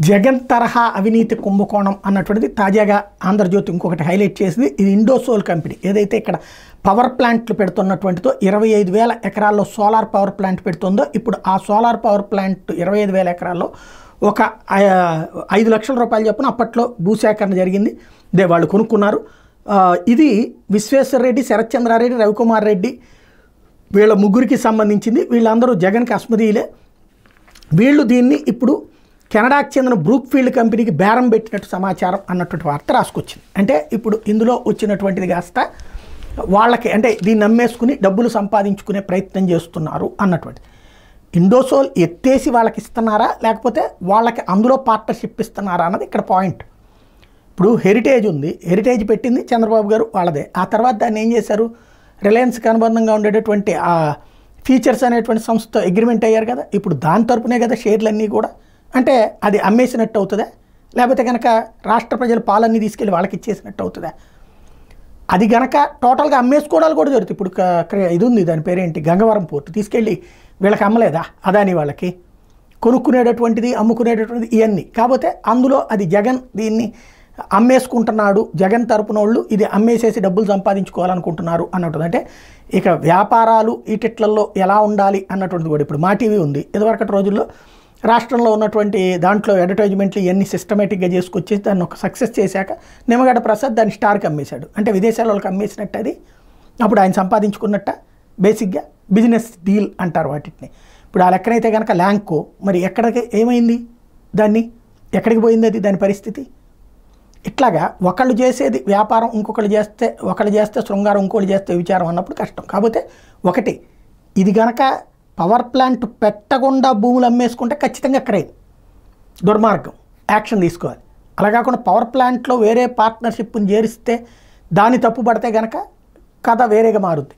జగన్ తరహా అవినీతి కుంభకోణం అన్నటువంటిది తాజాగా ఆంధ్రజ్యోతి ఇంకొకటి హైలైట్ చేసింది. ఇది ఇండోసోల్ కంపెనీ ఏదైతే ఇక్కడ పవర్ ప్లాంట్లు పెడుతున్నటువంటితో 25,000 ఎకరాల్లో సోలార్ పవర్ ప్లాంట్ పెడుతుందో, ఇప్పుడు ఆ సోలార్ పవర్ ప్లాంట్ 25,000 ఎకరాల్లో ఒక 5 లక్షల రూపాయలు చొప్పున అప్పట్లో భూసేకరణ జరిగింది. వాళ్ళు కొనుక్కున్నారు. ఇది విశ్వేశ్వర రెడ్డి, శరత్చంద్రారెడ్డి, రవికుమార్ రెడ్డి వీళ్ళ ముగ్గురికి సంబంధించింది. వీళ్ళందరూ జగన్కి అస్మదీయులే. వీళ్ళు దీన్ని ఇప్పుడు కెనడాకి చెందిన బ్రూక్ఫీల్డ్ కంపెనీకి బేరం పెట్టినట్టు సమాచారం అన్నటువంటి వార్త రాసుకొచ్చింది. అంటే ఇప్పుడు ఇందులో వచ్చినటువంటిది కాస్త వాళ్ళకి అంటే దీన్ని అమ్మేసుకుని డబ్బులు సంపాదించుకునే ప్రయత్నం చేస్తున్నారు అన్నటువంటి. ఇండోసోల్ ఎత్తేసి వాళ్ళకి ఇస్తున్నారా, లేకపోతే వాళ్ళకి అందులో పార్ట్నర్షిప్ ఇస్తున్నారా అన్నది ఇక్కడ పాయింట్. ఇప్పుడు హెరిటేజ్ ఉంది, హెరిటేజ్ పెట్టింది చంద్రబాబు గారు, వాళ్ళదే. ఆ తర్వాత దాన్ని ఏం చేశారు, రిలయన్స్కి అనుబంధంగా ఉండేటటువంటి ఆ ఫీచర్స్ అనేటువంటి సంస్థతో అగ్రిమెంట్ అయ్యారు కదా. ఇప్పుడు దాని తరపునే కదా షేర్లన్నీ కూడా. అంటే అది అమ్మేసినట్టు అవుతుందా, లేకపోతే కనుక రాష్ట్ర ప్రజల పాలన్నీ తీసుకెళ్ళి వాళ్ళకి ఇచ్చేసినట్టు అవుతుందా? అది కనుక టోటల్గా అమ్మేసుకోవడాలు కూడా జరుగుతుంది. ఇప్పుడు ఇది ఉంది, దాని పేరేంటి, గంగవరం పోర్టు తీసుకెళ్ళి వీళ్ళకి అమ్మలేదా అదాని వాళ్ళకి, కొనుక్కునేటటువంటిది అమ్ముకునేటటువంటిది ఇవన్నీ. కాకపోతే అందులో అది జగన్ దీన్ని అమ్మేసుకుంటున్నాడు, జగన్ తరపున వాళ్ళు ఇది అమ్మేసేసి డబ్బులు సంపాదించుకోవాలనుకుంటున్నారు అన్నట్టు. అంటే ఇక వ్యాపారాలు ఈటిట్లలో ఎలా ఉండాలి అన్నటువంటిది కూడా ఇప్పుడు మా టీవీ ఉంది. ఇదివరకటి రోజుల్లో రాష్ట్రంలో ఉన్నటువంటి దాంట్లో అడ్వర్టైజ్మెంట్లు ఇవన్నీ సిస్టమేటిక్గా చేసుకొచ్చేసి దాన్ని ఒక సక్సెస్ చేశాక నిమ్మగడ్డ ప్రసాద్ దాన్ని స్టార్కి అమ్మేశాడు. అంటే విదేశాల వాళ్ళకి అమ్మేసినట్టు అది. అప్పుడు ఆయన సంపాదించుకున్నట్ట. బేసిక్గా బిజినెస్ డీల్ అంటారు వాటిని. ఇప్పుడు ఆ లెక్కనైతే కనుక ల్యాంకో మరి ఎక్కడికి ఏమైంది, దాన్ని ఎక్కడికి పోయింది అది, దాని పరిస్థితి. ఇట్లాగా ఒకళ్ళు చేసేది వ్యాపారం, ఇంకొకళ్ళు చేస్తే ఒకళ్ళు చేస్తే శృంగారం, ఇంకోళ్ళు చేస్తే విచారం అన్నప్పుడు కష్టం. కాకపోతే ఒకటి, ఇది కనుక పవర్ ప్లాంట్ పెట్టకుండా భూములు అమ్మేసుకుంటే ఖచ్చితంగా క్రైమ్, దుర్మార్గం, యాక్షన్ తీసుకోవాలి. అలా కాకుండా పవర్ ప్లాంట్లో వేరే పార్ట్నర్షిప్ని చేరిస్తే దాన్ని తప్పు పడితే కనుక కథ వేరేగా మారుద్ది.